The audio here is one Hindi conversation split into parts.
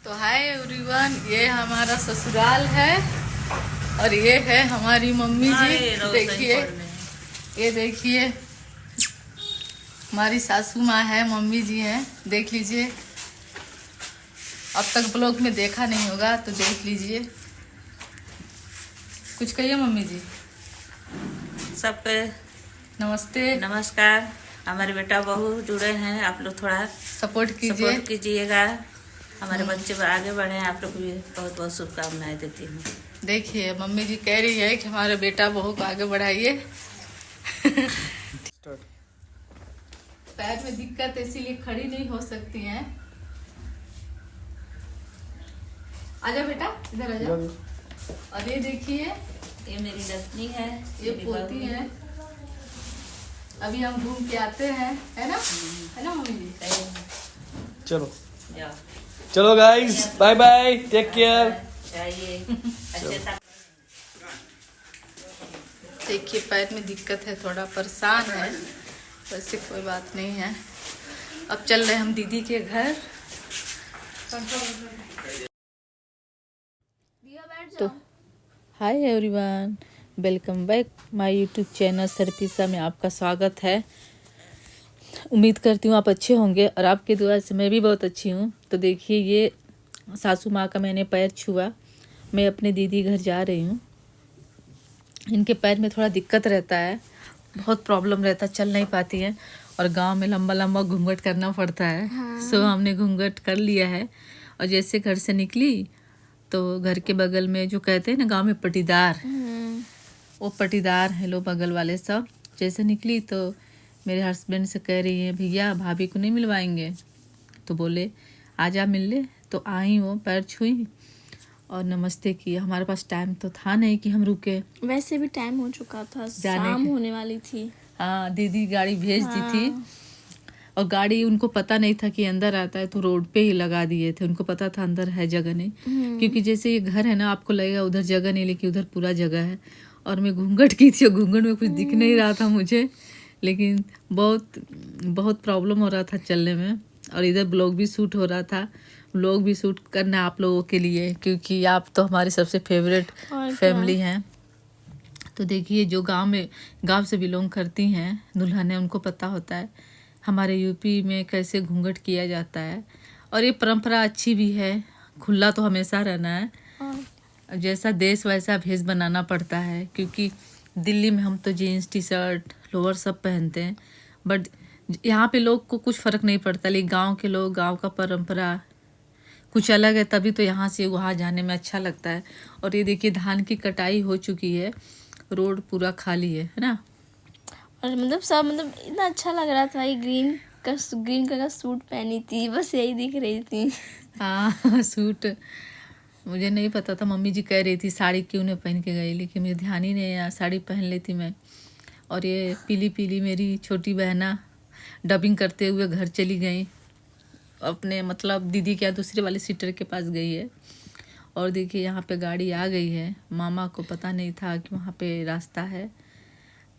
तो हाय एवरीवन, ये हमारा ससुराल है और ये है हमारी मम्मी जी। देखिए, ये देखिए हमारी सासू माँ है, मम्मी जी हैं। देख लीजिए, अब तक ब्लॉग में देखा नहीं होगा तो देख लीजिए। कुछ कहिए मम्मी जी। सबके नमस्ते, नमस्कार। हमारे बेटा बहू जुड़े हैं, आप लोग थोड़ा सपोर्ट कीजिएगा। हमारे बच्चे आगे बढ़े, आप लोग भी बहुत बहुत शुभकामनाएं देती हूँ। देखिए, मम्मी जी कह रही है कि हमारे बेटा बहू को आगे बढ़ाइए। पैर में दिक्कत है इसीलिए खड़ी नहीं हो सकती हैं। आजा बेटा, इधर आजा। और ये देखिए, ये मेरी रत्नी है, ये पोती है। अभी हम घूम के आते हैं, है ना मम्मी जी? चलो जाओ। चलो guys, bye bye, take care. चाहिए अच्छे से। देखिए, पैर में दिक्कत है, थोड़ा परेशान है, वैसे कोई बात नहीं है। अब चल रहे हम दीदी के घर। तो hi everyone, welcome back my YouTube channel सरपीसा में आपका स्वागत है। उम्मीद करती हूँ आप अच्छे होंगे और आपके दुआ से मैं भी बहुत अच्छी हूँ। तो देखिए, ये सासू माँ का मैंने पैर छुआ। मैं अपने दीदी घर जा रही हूँ। इनके पैर में थोड़ा दिक्कत रहता है, बहुत प्रॉब्लम रहता है, चल नहीं पाती हैं और गांव में लंबा लंबा घूंघट करना पड़ता है। सो हमने घूंघट कर लिया है और जैसे घर से निकली तो घर के बगल में जो कहते हैं ना गांव में पटीदार, वो पटीदार हैं लोग बगल वाले सब। जैसे निकली तो मेरे हस्बैंड से कह रही है, भैया भाभी को नहीं मिलवाएंगे? तो बोले आजा मिल ले। तो आई, वो पैर छुई और नमस्ते किया। हमारे पास टाइम तो था नहीं कि हम रुके, वैसे भी टाइम हो चुका था, शाम होने वाली थी। हाँ, दीदी गाड़ी भेज दी थी और गाड़ी उनको पता नहीं था कि अंदर आता है, तो रोड पे ही लगा दिए थे। उनको पता था अंदर है जगह नहीं, क्योंकि जैसे ये घर है ना, आपको लगेगा उधर जगह नहीं, लेकिन उधर पूरा जगह है। और मैं घूंघट की थी और घूंघट में कुछ दिख नहीं रहा था मुझे, लेकिन बहुत बहुत प्रॉब्लम हो रहा था चलने में। और इधर ब्लॉग भी शूट हो रहा था। ब्लॉग भी शूट करना आप लोगों के लिए, क्योंकि आप तो हमारी सबसे फेवरेट फैमिली हैं। तो देखिए, जो गांव से बिलोंग करती हैं दुल्हनें, उनको पता होता है हमारे यूपी में कैसे घूंघट किया जाता है। और ये परंपरा अच्छी भी है, खुला तो हमेशा रहना है। जैसा देश वैसा भेष बनाना पड़ता है, क्योंकि दिल्ली में हम तो जीन्स टी शर्ट लोअर सब पहनते हैं, बट यहाँ पे लोग को कुछ फ़र्क नहीं पड़ता। लेकिन गांव के लोग, गांव का परंपरा कुछ अलग है, तभी तो यहाँ से वहाँ जाने में अच्छा लगता है। और ये देखिए, धान की कटाई हो चुकी है, रोड पूरा खाली है ना। और मतलब इतना अच्छा लग रहा था। ये ग्रीन कलर का सूट पहनी थी, बस यही दिख रही थी। हाँ सूट मुझे नहीं पता था, मम्मी जी कह रही थी साड़ी क्यों नहीं पहन के गई, लेकिन मुझे ध्यान ही नहीं आया, साड़ी पहन लेती मैं। और ये पीली पीली मेरी छोटी बहना डबिंग करते हुए घर चली गई अपने, मतलब दीदी के दूसरे वाले सीटर के पास गई है। और देखिए, यहाँ पे गाड़ी आ गई है। मामा को पता नहीं था कि वहाँ पे रास्ता है,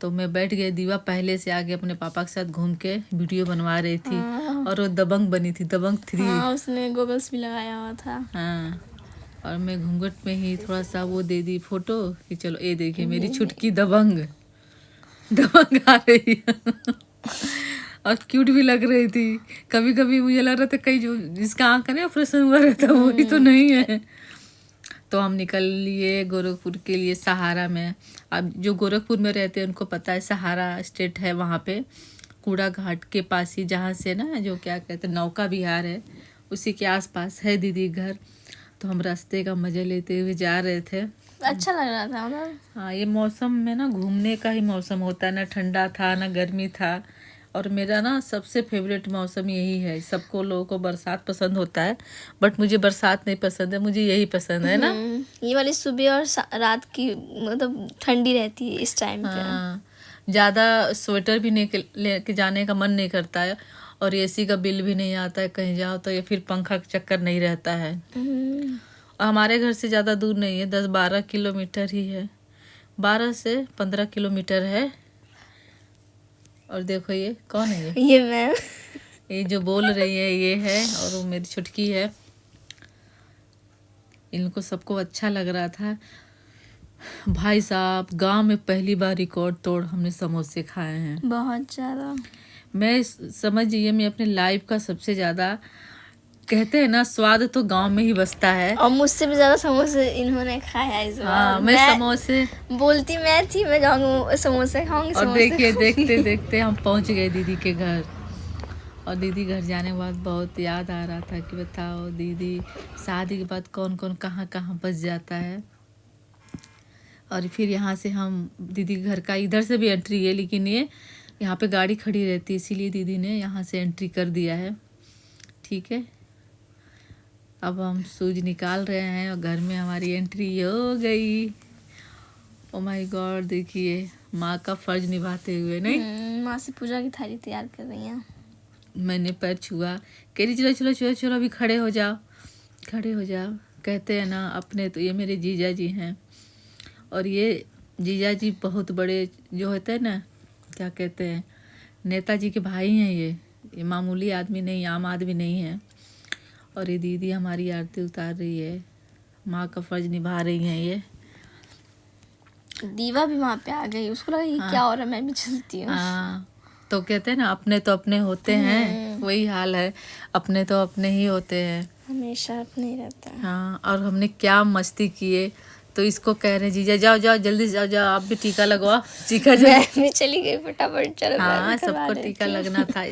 तो मैं बैठ गई। दीवा पहले से आगे अपने पापा के साथ घूम के वीडियो बनवा रही थी। और वो दबंग बनी थी, दबंग 3। हाँ, उसने गोगल्स भी लगाया हुआ था। हाँ, और मैं घूंघट में ही थोड़ा सा वो दे दी फोटो कि चलो ये देखिए मेरी छुटकी दबंग आ रही है। और क्यूट भी लग रही थी। कभी कभी मुझे लग रहा था कहीं जो जिसका आँख का ऑपरेशन हुआ रहता वो ही तो नहीं है। तो हम निकल लिए गोरखपुर के लिए, सहारा में। अब जो गोरखपुर में रहते हैं उनको पता है, सहारा स्टेट है वहाँ पे, कूड़ा घाट के पास ही, जहाँ से ना जो क्या कहते हैं नौका विहार है, उसी के आसपास है दीदी घर। तो हम रास्ते का मज़ा लेते हुए जा रहे थे। अच्छा लग रहा था ना। हाँ, ये मौसम में ना घूमने का ही मौसम होता है, ना ठंडा था ना गर्मी था। और मेरा ना सबसे फेवरेट मौसम यही है। सबको लोगों को बरसात पसंद होता है, बट मुझे बरसात नहीं पसंद है, मुझे यही पसंद है ना। ये वाली सुबह और रात की मतलब ठंडी रहती है इस टाइम पे। हाँ, ज़्यादा स्वेटर भी नहीं लेके जाने का मन नहीं करता है, और एसी का बिल भी नहीं आता है कहीं जाओ तो, या फिर पंखा का चक्कर नहीं रहता है। और हमारे घर से ज़्यादा दूर नहीं है, 10-12 किलोमीटर ही है, 12 से 15 किलोमीटर है। और देखो ये कौन है, ये मैं, ये जो बोल रही है ये है, और वो मेरी छुटकी है। इनको सबको अच्छा लग रहा था। भाई साहब, गांव में पहली बार रिकॉर्ड तोड़ हमने समोसे खाए हैं। बहुत ज़्यादा। मैं समझिए मैं अपने लाइफ का सबसे ज़्यादा, कहते हैं ना, स्वाद तो गांव में ही बसता है। और मुझसे भी ज़्यादा समोसे इन्होंने खाया इस बार। हाँ, मैं समोसे बोलती मैं थी मैं जाऊँगी समोसे खाऊंगी। और देखिए देखते देखते हम पहुंच गए दीदी के घर। और दीदी घर जाने के बाद बहुत याद आ रहा था कि बताओ दीदी शादी के बाद कौन कौन कहाँ कहाँ बस जाता है। और फिर यहाँ से हम दीदी के घर का इधर से भी एंट्री है, लेकिन ये यहाँ पे गाड़ी खड़ी रहती है, इसीलिए दीदी ने यहाँ से एंट्री कर दिया है। ठीक है, अब हम सूज निकाल रहे हैं और घर में हमारी एंट्री हो गई। ओ माय गॉड, देखिए माँ का फर्ज निभाते हुए। नहीं, माँ से पूजा की थाली तैयार कर रही हैं। मैंने पैर छुआ, कह रही चलो चलो चलो चलो अभी खड़े हो जाओ, खड़े हो जाओ। कहते हैं ना अपने, तो ये मेरे जीजा जी हैं। और ये जीजा जी बहुत बड़े जो होते हैं ना, क्या कहते हैं, नेताजी के भाई हैं। ये मामूली आदमी नहीं, आम आदमी नहीं है। और ये दीदी हमारी आरती उतार रही है, माँ का फर्ज निभा रही हैं ये। दीवा भी वहाँ पे आ गई, उसको लगा ये क्या हो रहा है, मैं भी चलती हूँ। हाँ, तो कहते हैं ना अपने तो अपने होते हैं, वही हाल है, अपने तो अपने ही होते हैं, हमेशा अपने ही रहता है। हाँ। और हमने क्या मस्ती किए, तो इसको कह रहे जीजा जाओ जाओ जल्दी जाओ जाओ, आप भी टीका लगवाओ, टीका जो मैं चली गई फटाफट, चलो हाँ, सबको टीका लगना था।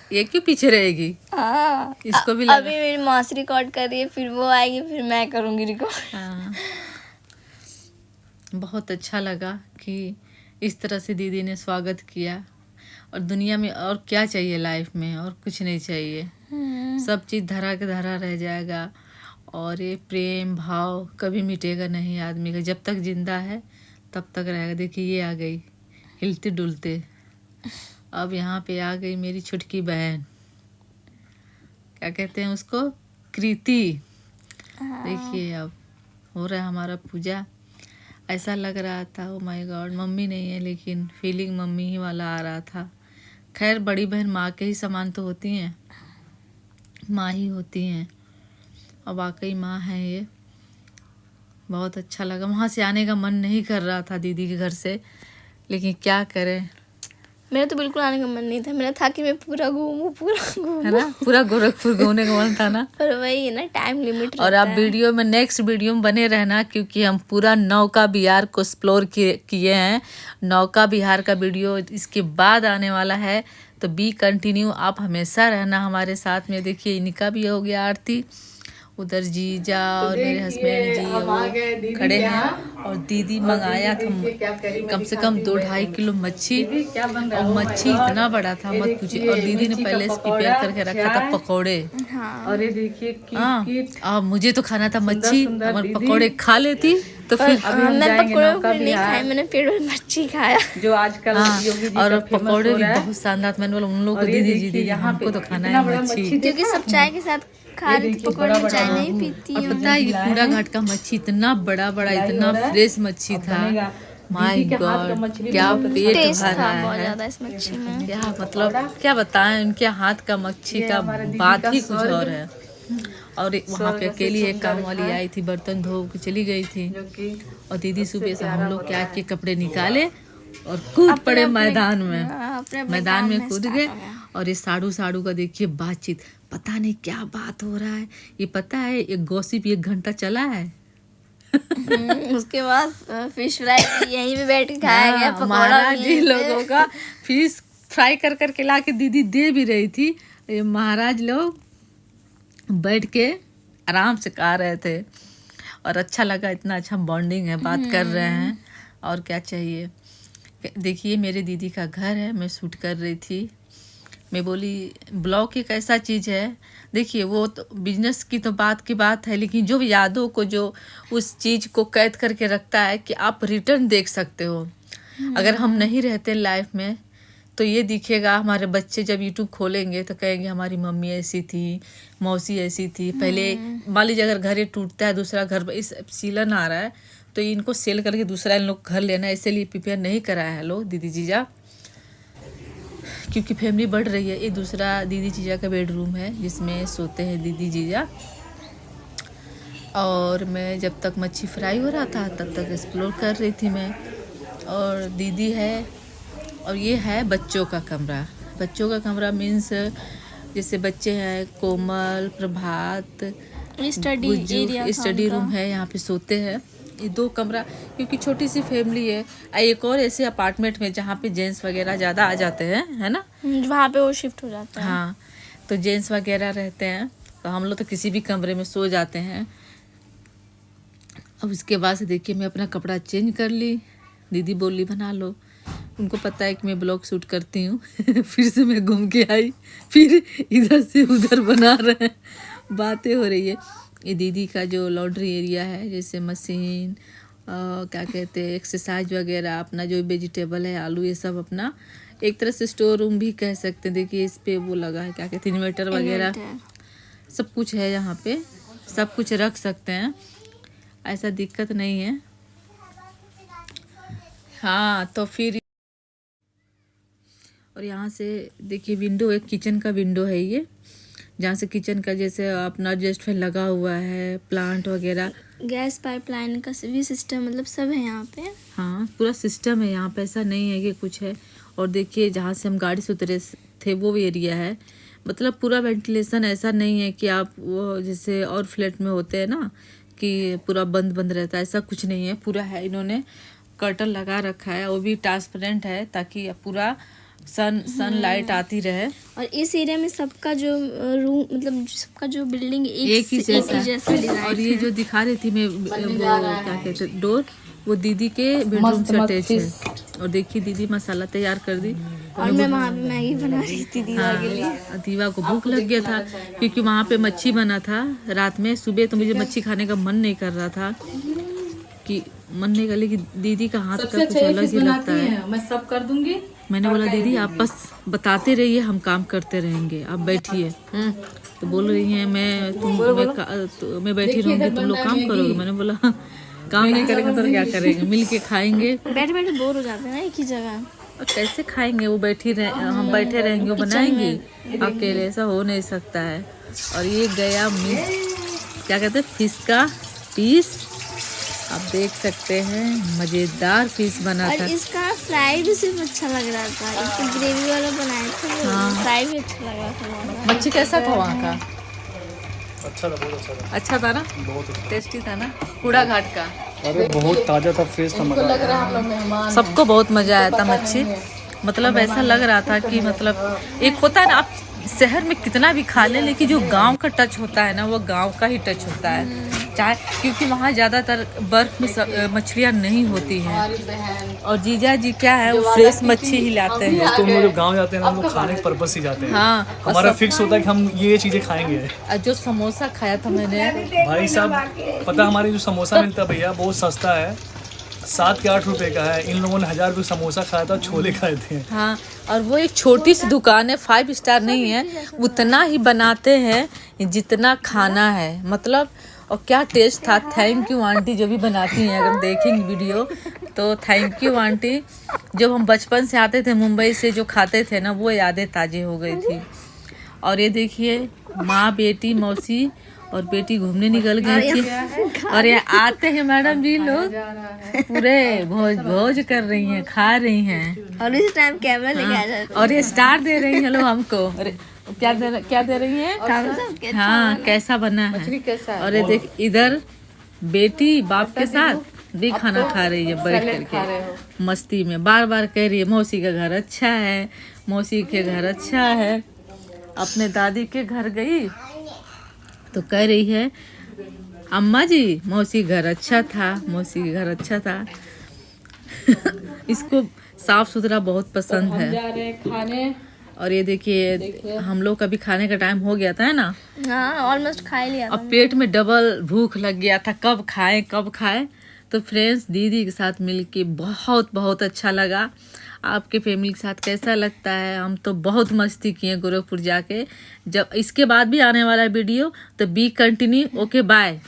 ये क्यों पीछे रहेगी? हाँ, इसको भी लगा। अभी मेरी मौसी रिकॉर्ड कर रही है, फिर वो आएगी, फिर मैं करूँगी रिकॉर्ड। हाँ, बहुत अच्छा लगा कि इस तरह से दीदी ने स्वागत किया। और दुनिया में और क्या चाहिए लाइफ में, और कुछ नहीं चाहिए। सब चीज़ धरा के धरा रह जाएगा। और ये प्रेम भाव कभी मिटेगा नहीं आदमी का, जब तक जिंदा है तब तक रहेगा। देखिए ये आ गई हिलते डुलते। अब यहाँ पे आ गई मेरी छुटकी बहन, क्या कहते हैं उसको, कृति। देखिए अब हो रहा है हमारा पूजा। ऐसा लग रहा था ओ माय गॉड, मम्मी नहीं है लेकिन फीलिंग मम्मी ही वाला आ रहा था। खैर बड़ी बहन माँ के ही समान तो होती हैं, माँ ही होती हैं। और वाकई माँ है ये। बहुत अच्छा लगा। वहाँ से आने का मन नहीं कर रहा था दीदी के घर से, लेकिन क्या करें, मेरा तो बिल्कुल आने का मन नहीं था। मेरा था कि मैं पूरा घूमूं, है ना, पूरा गोरखपुर घूमने का मन था ना। पर वही है ना, टाइम लिमिट और आप वीडियो में, नेक्स्ट वीडियो में बने रहना, क्योंकि हम पूरा नौका बिहार को एक्सप्लोर किए हैं। नौका बिहार का वीडियो इसके बाद आने वाला है, तो बी कंटिन्यू, आप हमेशा रहना हमारे साथ में। देखिए इनका भी हो गया आरती, उधर जीजा और मेरे हस्बैंड जी वो खड़े हैं। और दीदी मंगाया था कम से कम 2-2.5 किलो मच्छी, और मच्छी इतना बड़ा था मत पूछिए। और दीदी ने पहले से प्रिपेयर करके रखा था पकौड़े। और ये देखिए हाँ, मुझे तो खाना था मच्छी, और पकौड़े खा लेती तो फिर मैं पकौड़े नहीं खाए, मैंने पेट भर मच्छी खाया जो आजकल योगी जी और का पकौड़े भी बहुत शानदार। मैंने बोला उन लोगों को दीदी हमको तो खाना है मच्छी, क्योंकि सब चाय के साथ खा रही थी पकौड़े, चाय नहीं पीती और पता है ये पूरा घाट का मच्छी इतना बड़ा बड़ा, इतना फ्रेश मच्छी था। माय गॉड, क्या पेट टेस्ट भर था रहा बहुत है। ज्यादा इस मच्छी में। क्या मतलब क्या बताएं, उनके हाथ का मच्छी का बात ही कुछ और है। और वहाँ पे अकेली एक काम वाली आई थी, बर्तन धो के चली गई थी। और दीदी सुबह से हम लोग क्या के कपड़े निकाले और कूद पड़े मैदान में, मैदान में कूद गए। और ये साड़ू का देखिए बातचीत, पता नहीं क्या बात हो रहा है। ये पता है एक गॉसिप 1 घंटा चला है। उसके बाद फिश फ्राई यहीं पे बैठ के खाया गया, पकौड़ा महाराज जी लोगों का फिश फ्राई कर करके ला के दीदी दे भी रही थी। ये महाराज लोग बैठ के आराम से खा रहे थे, और अच्छा लगा, इतना अच्छा बॉन्डिंग है, बात कर रहे हैं, और क्या चाहिए। देखिए मेरे दीदी का घर है, मैं शूट कर रही थी। मैं बोली ब्लॉग एक ऐसा चीज़ है, देखिए वो तो बिजनेस की तो बात की बात है, लेकिन जो यादों को, जो उस चीज़ को कैद करके रखता है कि आप रिटर्न देख सकते हो। अगर हम नहीं रहते लाइफ में तो ये दिखेगा, हमारे बच्चे जब यूट्यूब खोलेंगे तो कहेंगे हमारी मम्मी ऐसी थी, मौसी ऐसी थी। पहले मान लीजिए अगर घर ये टूटता है, दूसरा घर इस सीलन आ रहा है, तो इनको सेल करके दूसरा इन लोग घर लेना, इसलिए प्रिपेयर नहीं कराया है लोग दीदी जीजा, क्योंकि फैमिली बढ़ रही है। ये दूसरा दीदी जीजा का बेडरूम है जिसमें सोते हैं दीदी जीजा। और मैं जब तक मच्छी फ्राई हो रहा था तब तक एक्सप्लोर कर रही थी मैं। और दीदी है और ये है बच्चों का कमरा। बच्चों का कमरा मीन्स जैसे बच्चे हैं कोमल, प्रभात, स्टडी एरिया, स्टडी रूम है, यहाँ पे सोते हैं। ये 2 कमरा क्योंकि छोटी सी फैमिली है। एक और ऐसे अपार्टमेंट में जहाँ पे जेंट्स वगैरह ज़्यादा आ जाते हैं, है ना, वहाँ पे वो शिफ्ट हो जाता है। हाँ, तो जेंट्स वगैरह रहते हैं तो हम लोग तो किसी भी कमरे में सो जाते हैं। अब इसके बाद से देखिए मैं अपना कपड़ा चेंज कर ली। दीदी बोली बना लो, उनको पता है कि मैं ब्लॉग शूट करती हूँ। फिर से मैं घूम के आई, फिर इधर से उधर बना रहे हैं, बातें हो रही है। ये दीदी का जो लॉन्ड्री एरिया है, जैसे मशीन, क्या कहते हैं, एक्सरसाइज वगैरह, अपना जो वेजिटेबल है, आलू, ये सब अपना एक तरह से स्टोर रूम भी कह सकते हैं। देखिए इस पे वो लगा है, क्या कहते हैं, इन्वर्टर वगैरह सब कुछ है यहाँ पे, सब कुछ रख सकते हैं, ऐसा दिक्कत नहीं है। हाँ, तो फिर और यहाँ से देखिए विंडो, एक किचन का विंडो है ये, जहाँ से किचन का जैसे अपना एडजस्ट फैन लगा हुआ है, प्लांट वगैरह, गैस पाइपलाइन का भी सिस्टम, मतलब सब है यहाँ पे। हाँ, पूरा सिस्टम है यहाँ पे, ऐसा नहीं है कि कुछ है। और देखिए जहाँ से हम गाड़ी से उतरे थे वो एरिया है, मतलब पूरा वेंटिलेशन, ऐसा नहीं है कि आप वो जैसे और फ्लैट में होते हैं ना कि पूरा बंद बंद रहता है, ऐसा कुछ नहीं है। पूरा है, इन्होंने कर्टन लगा रखा है, वो भी ट्रांसपेरेंट है ताकि पूरा सन लाइट आती रहे। और इस एरिया में सबका जो रूम, मतलब सबका जो बिल्डिंग एक ही जैसा डिजाइन। और ये जो दिखा रही थी मैं, वो क्या कहते हैं, डोर, वो दीदी के बेडरूम से अटैच है। और देखिए दीदी मसाला तैयार कर दी, और मैं वहाँ पे मैगी बना रही थी दीवा के लिए। हाँ, दीवा को भूख लग गया था क्योंकि वहाँ पे मच्छी बना था रात में। सुबह तो मुझे मच्छी खाने का मन नहीं कर रहा था, कि मन नहीं कर, लेकिन दीदी का हाथ का कुछ अलग ही लगता है। मैं सब कर दूंगी। मैंने बोला दीदी आप बस बताते रहिए, हम काम करते रहेंगे, आप बैठिए। तो बोल रही हैं मैं बैठी रहूंगी, तुम लोग काम करोगे। मैंने बोला काम नहीं करेंगे तो क्या करेंगे, मिल के खाएंगे। बैठे बैठे बोर हो जाते हैं ना एक ही जगह। और कैसे खाएंगे, वो हम बैठे रहेंगे, वो बनाएंगे अकेले, ऐसा हो नहीं सकता है। और ये गया क्या कहते हैं, फिश का पीस, आप देख सकते हैं, मजेदार फिश बना और था। इसका फ्राई भी सिर्फ अच्छा लग रहा था, इसको ग्रेवी वाला बनाया था, हाँ। फ्राई भी अच्छा लग रहा था। मच्छी कैसा था वहाँ का? अच्छा था, बहुत अच्छा था। अच्छा था ना, बहुत अच्छा। टेस्टी था ना, कूड़ा घाट का। अरे बहुत ताजा था, फ्रेश था, मजा आया। सबको बहुत मजा आया था मच्छी, मतलब ऐसा लग रहा था कि मतलब एक होता है ना, आप शहर में कितना भी खा लें, लेकिन जो गांव का टच होता है ना, वो गांव का ही टच होता है। चाहे क्योंकि वहाँ ज़्यादातर बर्फ में मछलियाँ नहीं होती हैं, और जीजा जी क्या है, वो फ्रेश मच्छी ही लाते हैं। तो हम लोग जब गाँव जाते हैं ना, हम लोग खाने के पर्पस ही जाते हैं। हाँ, हमारा फिक्स होता है कि हम ये चीजें खाएंगे। और जो समोसा खाया था मैंने, भाई साहब पता, हमारे जो समोसा मिलता है भैया बहुत सस्ता है, 7 के 8 रुपए का है। इन लोगों ने 1000 रुपये समोसा खाया था, छोले खाए थे। हाँ, और वो एक छोटी सी दुकान है, 5 स्टार नहीं है, उतना ही बनाते हैं जितना खाना है, मतलब। और क्या टेस्ट था, थैंक यू आंटी जो भी बनाती हैं, अगर देखेंगी वीडियो तो थैंक यू आंटी। जब हम बचपन से आते थे मुंबई से, जो खाते थे ना, वो यादें ताज़ी हो गई थी। और ये देखिए माँ बेटी, मौसी और बेटी घूमने निकल गई थी, और ये आते हैं मैडम जी लोग पूरे भोज कर रही हैं, खा रही हैं। और इस टाइम कैमरा लेके आ जाते और ये स्टार दे रही हैं लोग हमको। अरे क्या दे रही हैं? हाँ, कैसा बना है। और ये देख, इधर बेटी बाप के साथ भी खाना खा रही है बैठ करके मस्ती में, बार बार कह रही है मौसी का घर अच्छा है, मौसी के घर अच्छा है। अपने दादी के घर गई तो कह रही है अम्मा जी मौसी घर अच्छा था, मौसी के घर अच्छा था। इसको साफ सुथरा बहुत पसंद है। खाने और ये देखिए हम लोग का भी खाने का टाइम हो गया था, है ना। हाँ, ऑलमोस्ट खा ही लिया था। अब पेट में डबल भूख लग गया था, कब खाएं। तो फ्रेंड्स, दीदी के साथ मिलके बहुत बहुत अच्छा लगा। आपके फैमिली के साथ कैसा लगता है? हम तो बहुत मस्ती किए गोरखपुर जाके। जब इसके बाद भी आने वाला वीडियो, तो बी कंटिन्यू। Okay, bye.